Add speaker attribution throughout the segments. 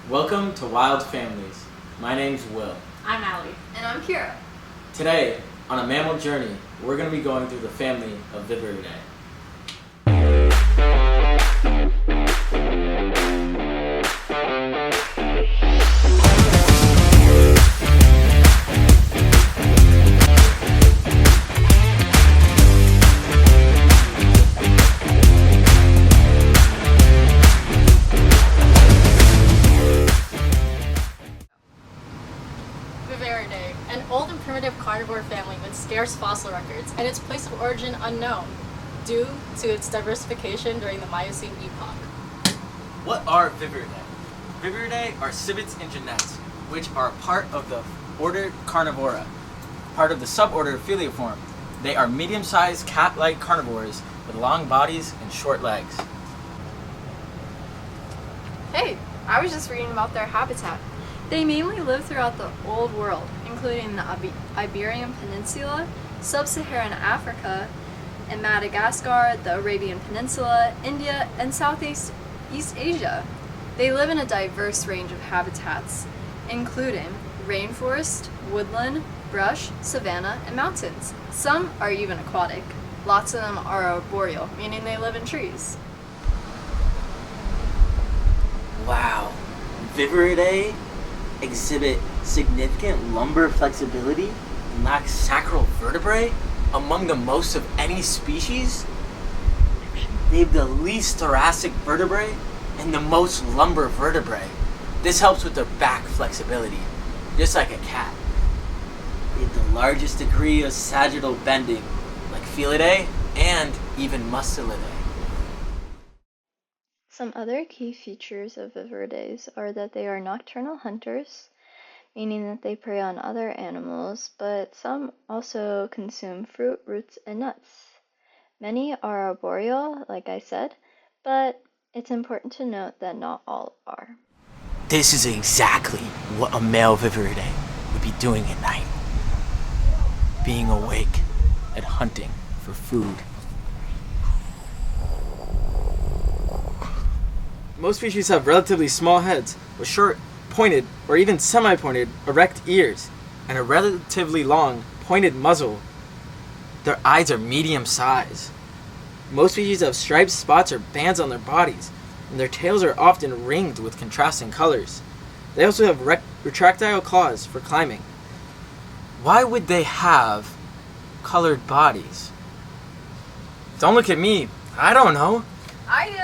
Speaker 1: Welcome to Wild Families. My name's Will.
Speaker 2: I'm Allie.
Speaker 3: And I'm Kira.
Speaker 1: Today, on a mammal journey, we're going to be going through the family of Viverridae.
Speaker 2: Viverridae, an old and primitive carnivore family with scarce fossil records and its place of origin unknown due to its diversification during the Miocene epoch.
Speaker 1: What are Viverridae? Viverridae are civets and genets, which are part of the order Carnivora, part of the suborder Feliiform. They are medium-sized cat-like carnivores with long bodies and short legs.
Speaker 3: Hey, I was just reading about their habitat. They mainly live throughout the Old World, including the Iberian Peninsula, Sub-Saharan Africa, and Madagascar, the Arabian Peninsula, India, and Southeast Asia. They live in a diverse range of habitats, including rainforest, woodland, brush, savanna, and mountains. Some are even aquatic. Lots of them are arboreal, meaning they live in trees.
Speaker 4: Wow, Viverridae exhibit significant lumbar flexibility and lack sacral vertebrae among the most of any species. They have the least thoracic vertebrae and the most lumbar vertebrae. This helps with their back flexibility, just like a cat. They have the largest degree of sagittal bending, like Felidae and even Mustelidae.
Speaker 5: Some other key features of Viverridae are that they are nocturnal hunters, meaning that they prey on other animals, but some also consume fruit, roots, and nuts. Many are arboreal, like I said, but it's important to note that not all are.
Speaker 4: This is exactly what a male Viverridae would be doing at night. Being awake and hunting for food.
Speaker 1: Most species have relatively small heads with short, pointed, or even semi-pointed, erect ears, and a relatively long, pointed muzzle. Their eyes are medium size. Most species have stripes, spots, or bands on their bodies, and their tails are often ringed with contrasting colors. They also have retractile claws for climbing. Why would they have colored bodies? Don't look at me. I don't know.
Speaker 3: I do!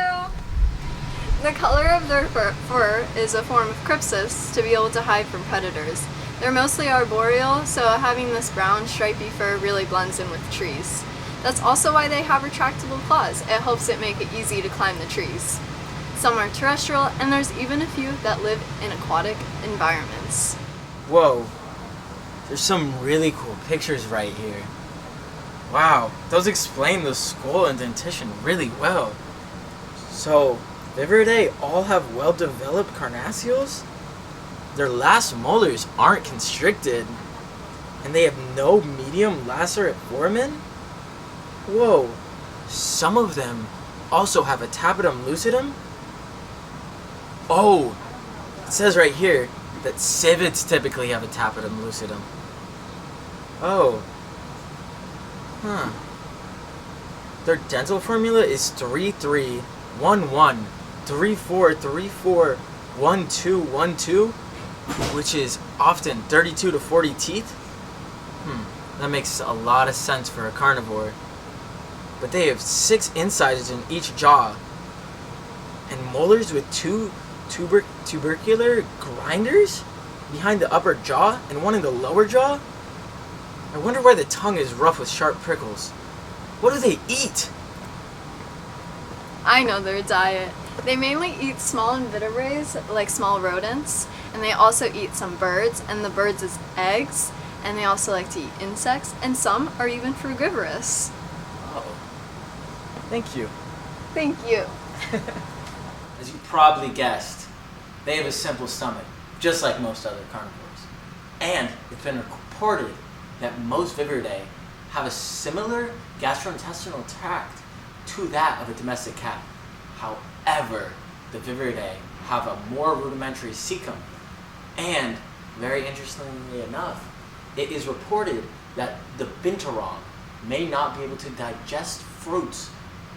Speaker 3: The color of their fur is a form of crypsis to be able to hide from predators. They're mostly arboreal, so having this brown stripy fur really blends in with trees. That's also why they have retractable claws. It helps it make it easy to climb the trees. Some are terrestrial, and there's even a few that live in aquatic environments.
Speaker 1: Whoa, there's some really cool pictures right here. Wow, those explain the skull indentation really well. So, Viverridae all have well-developed carnassials? Their last molars aren't constricted, and they have no medium lacerate foramen? Whoa, some of them also have a tapetum lucidum? Oh, it says right here that civets typically have a tapetum lucidum. Oh. Huh. Their dental formula is 3-3-1-1. 3-4-3-4-1-2-1-2, which is often 32 to 40 teeth. That makes a lot of sense for a carnivore. But they have 6 incisors in each jaw, and molars with 2 tubercular grinders behind the upper jaw and 1 in the lower jaw. I wonder why the tongue is rough with sharp prickles. What do they eat?
Speaker 3: I know their diet. They mainly eat small invertebrates, like small rodents, and they also eat some birds, and the birds is eggs, and they also like to eat insects, and some are even frugivorous.
Speaker 1: Oh. Thank you.
Speaker 3: Thank you.
Speaker 1: As you probably guessed, they have a simple stomach, just like most other carnivores. And it's been reported that most Viverridae have a similar gastrointestinal tract to that of a domestic cat. However, the Viverridae
Speaker 4: have a more rudimentary cecum. And, very interestingly enough, it is reported that the binturong may not be able to digest fruits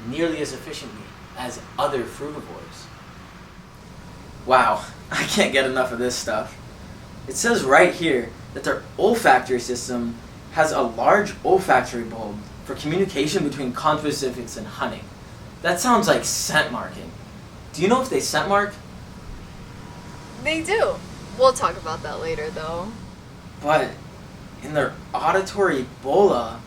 Speaker 4: nearly as efficiently as other frugivores.
Speaker 1: Wow, I can't get enough of this stuff. It says right here that their olfactory system has a large olfactory bulb for communication between conspecifics and hunting. That sounds like scent marking. Do you know if they scent mark?
Speaker 3: They do. We'll talk about that later, though.
Speaker 1: But in their auditory bulla,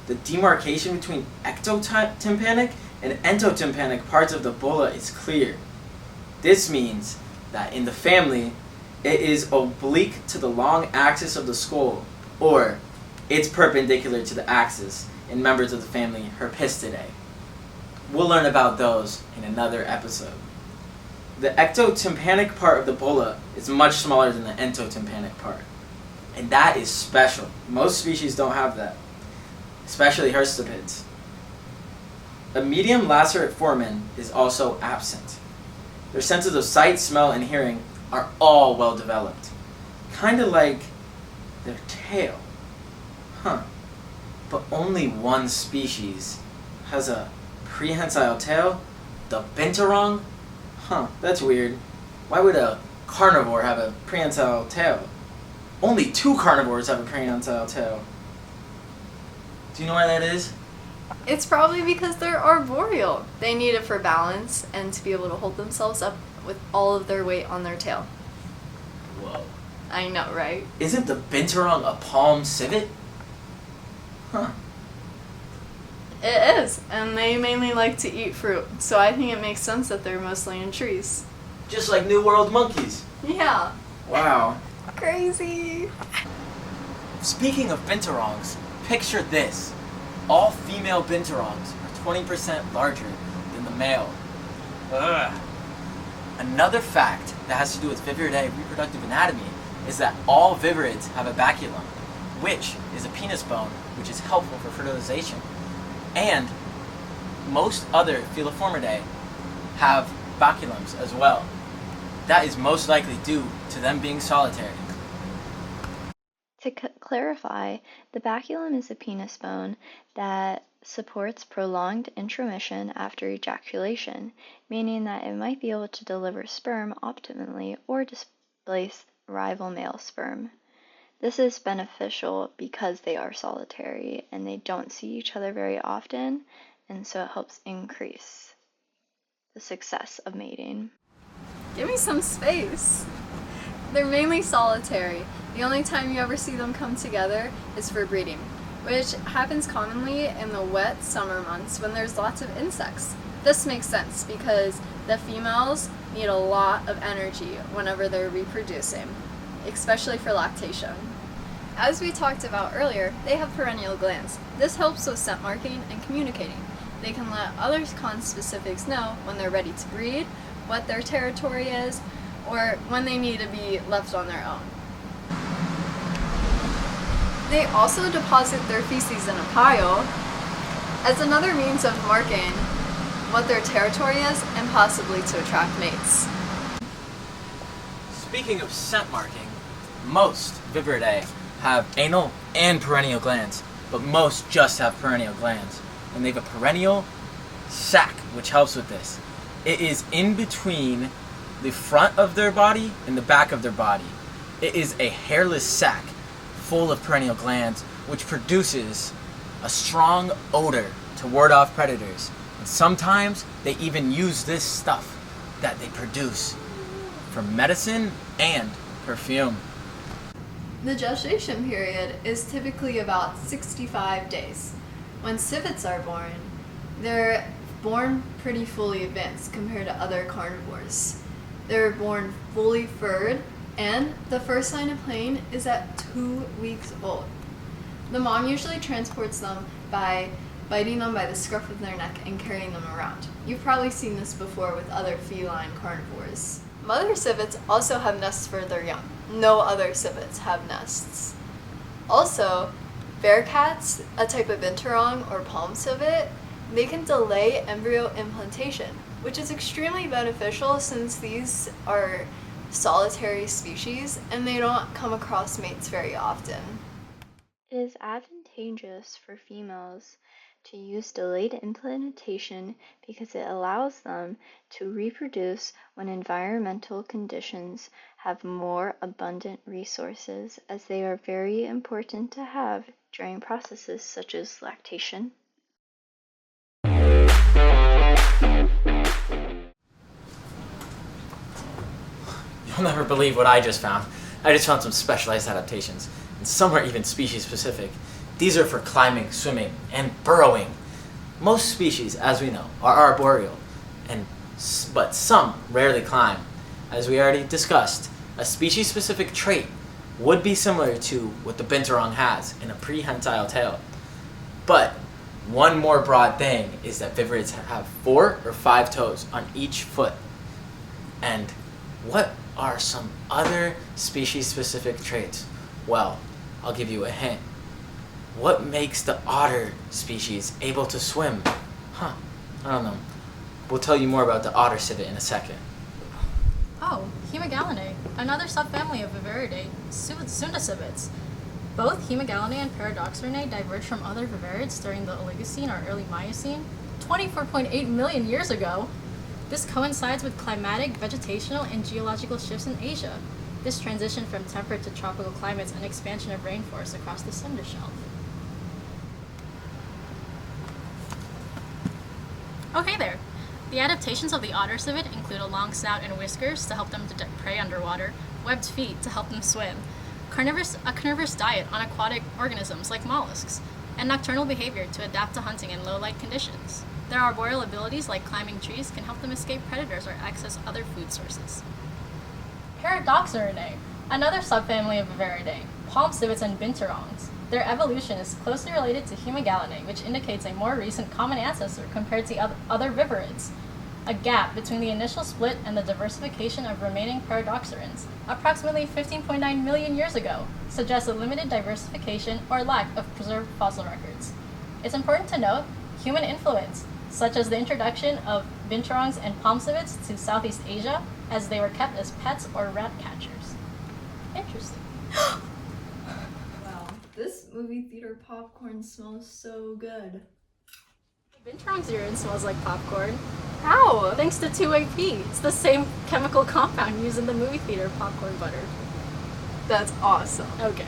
Speaker 1: the demarcation between ectotympanic and endotympanic parts of the bulla is clear. This means that in the family, it is oblique to the long axis of the skull, or it's perpendicular to the axis in members of the family Herpistidae. We'll learn about those in another episode. The ectotympanic part of the bulla is much smaller than the endotympanic part. And that is special. Most species don't have that, especially hirsupids. A medium lacerate foramen is also absent. Their senses of sight, smell, and hearing are all well developed. Kind of like their tail. But only one species has a prehensile tail, the binturong. That's weird. Why would a carnivore have a prehensile tail? Only 2 carnivores have a prehensile tail. Do you know why that is?
Speaker 3: It's probably because they're arboreal. They need it for balance and to be able to hold themselves up with all of their weight on their tail.
Speaker 1: Whoa.
Speaker 3: I know, right?
Speaker 1: Isn't the binturong a palm civet?
Speaker 3: It is, and they mainly like to eat fruit, so I think it makes sense that they're mostly in trees.
Speaker 1: Just like New World monkeys.
Speaker 3: Yeah.
Speaker 1: Wow.
Speaker 3: Crazy.
Speaker 1: Speaking of binturongs, picture this. All female binturongs are 20% larger than the male. Ugh. Another fact that has to do with Viverridae reproductive anatomy is that all viverids have a baculum, which is a penis bone, which is helpful for fertilization. And most other Feliformidae have baculums as well. That is most likely due to them being solitary.
Speaker 5: To clarify, the baculum is a penis bone that supports prolonged intromission after ejaculation, meaning that it might be able to deliver sperm optimally or displace rival male sperm. This is beneficial because they are solitary and they don't see each other very often, and so it helps increase the success of mating.
Speaker 3: Give me some space. They're mainly solitary. The only time you ever see them come together is for breeding, which happens commonly in the wet summer months when there's lots of insects. This makes sense because the females need a lot of energy whenever they're reproducing, especially for lactation. As we talked about earlier, they have perennial glands. This helps with scent marking and communicating. They can let other conspecifics know when they're ready to breed, what their territory is, or when they need to be left on their own. They also deposit their feces in a pile as another means of marking what their territory is and possibly to attract mates.
Speaker 1: Speaking of scent marking, most Viverridae have anal and perennial glands, but most just have perennial glands. And they have a perennial sac, which helps with this. It is in between the front of their body and the back of their body. It is a hairless sac full of perennial glands, which produces a strong odor to ward off predators. And sometimes they even use this stuff that they produce for medicine and perfume.
Speaker 3: The gestation period is typically about 65 days. When civets are born, they're born pretty fully advanced compared to other carnivores. They're born fully furred, and the first sign of playing is at 2 weeks old. The mom usually transports them by biting them by the scruff of their neck and carrying them around. You've probably seen this before with other feline carnivores. Mother civets also have nests for their young. No other civets have nests. Also, bearcats, a type of binturong or palm civet, they can delay embryo implantation, which is extremely beneficial since these are solitary species and they don't come across mates very often.
Speaker 5: It is advantageous for females to use delayed implantation because it allows them to reproduce when environmental conditions have more abundant resources, as they are very important to have during processes such as lactation.
Speaker 1: You'll never believe what I just found. I just found some specialized adaptations, and some are even species specific. These are for climbing, swimming, and burrowing. Most species, as we know, are arboreal, but some rarely climb. As we already discussed, a species-specific trait would be similar to what the binturong has in a prehensile tail. But one more broad thing is that viverrids have 4 or 5 toes on each foot. And what are some other species-specific traits? Well, I'll give you a hint. What makes the otter species able to swim? I don't know. We'll tell you more about the otter civet in a second.
Speaker 2: Oh, Hemigallinae, another subfamily of Viverridae, Sundacivets. Both Hemigallinae and Paradoxurinae diverged from other viverids during the Oligocene or early Miocene, 24.8 million years ago. This coincides with climatic, vegetational, and geological shifts in Asia. This transition from temperate to tropical climates and expansion of rainforests across the Cinder Shelf. Oh, hey there! The adaptations of the otter civet include a long snout and whiskers to help them detect prey underwater, webbed feet to help them swim, a carnivorous diet on aquatic organisms like mollusks, and nocturnal behavior to adapt to hunting in low-light conditions. Their arboreal abilities, like climbing trees, can help them escape predators or access other food sources. Paradoxurinae, another subfamily of Viverridae, palm civets and binturongs. Their evolution is closely related to Hemigallinae, which indicates a more recent common ancestor compared to other viverids. A gap between the initial split and the diversification of remaining paradoxurans, approximately 15.9 million years ago, suggests a limited diversification or lack of preserved fossil records. It's important to note human influence, such as the introduction of binturongs and palm civets to Southeast Asia, as they were kept as pets or rat catchers. Interesting.
Speaker 3: Wow, this movie theater popcorn smells so good.
Speaker 2: Binturong's urine smells like popcorn.
Speaker 3: How?
Speaker 2: Thanks to 2AP. It's the same chemical compound used in the movie theater popcorn butter.
Speaker 3: That's awesome.
Speaker 2: Okay.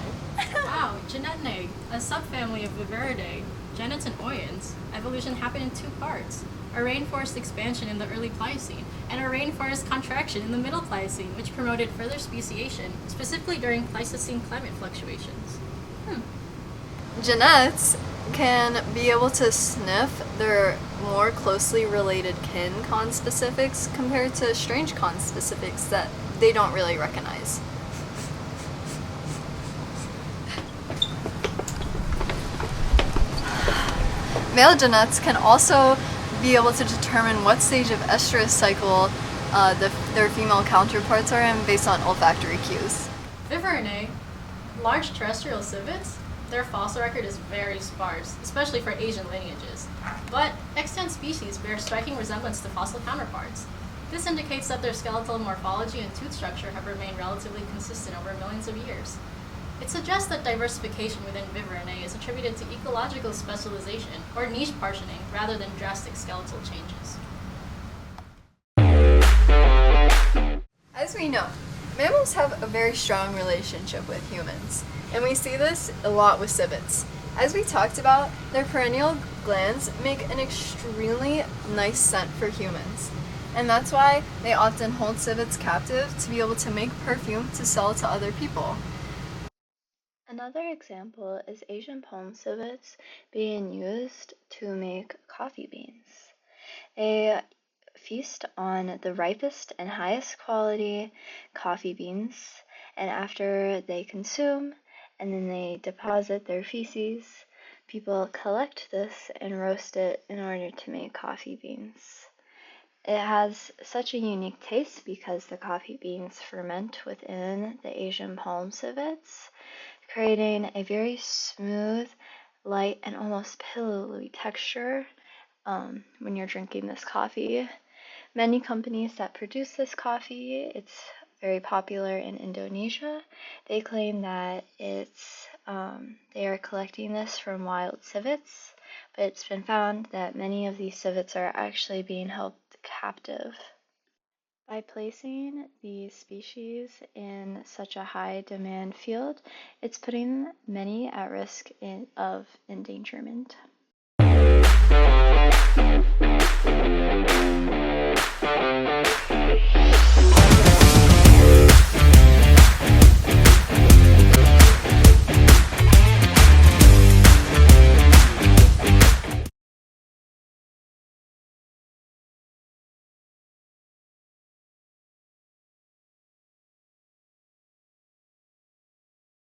Speaker 2: Wow, Genetinae, a subfamily of Viverridae, genets and oyans. Evolution happened in 2 parts. A rainforest expansion in the early Pliocene, and a rainforest contraction in the middle Pliocene, which promoted further speciation, specifically during Pleistocene climate fluctuations.
Speaker 3: Genets can be able to sniff their more closely related kin conspecifics compared to strange conspecifics that they don't really recognize. Male genets can also be able to determine what stage of estrus cycle their female counterparts are in based on olfactory cues.
Speaker 2: Viverridae, large terrestrial civets, their fossil record is very sparse, especially for Asian lineages. But extant species bear striking resemblance to fossil counterparts. This indicates that their skeletal morphology and tooth structure have remained relatively consistent over millions of years. It suggests that diversification within Viverridae is attributed to ecological specialization or niche partitioning rather than drastic skeletal changes.
Speaker 3: As we know, mammals have a very strong relationship with humans, and we see this a lot with civets. As we talked about, their perennial glands make an extremely nice scent for humans, and that's why they often hold civets captive to be able to make perfume to sell to other people.
Speaker 5: Another example is Asian palm civets being used to make coffee beans. They feast on the ripest and highest quality coffee beans, and after they consume and then they deposit their feces, people collect this and roast it in order to make coffee beans. It has such a unique taste because the coffee beans ferment within the Asian palm civets, creating a very smooth, light, and almost pillowy texture when you're drinking this coffee. Many companies that produce this coffee, it's very popular in Indonesia. They claim that they are collecting this from wild civets, but it's been found that many of these civets are actually being held captive. By placing these species in such a high demand field, it's putting many at risk of endangerment.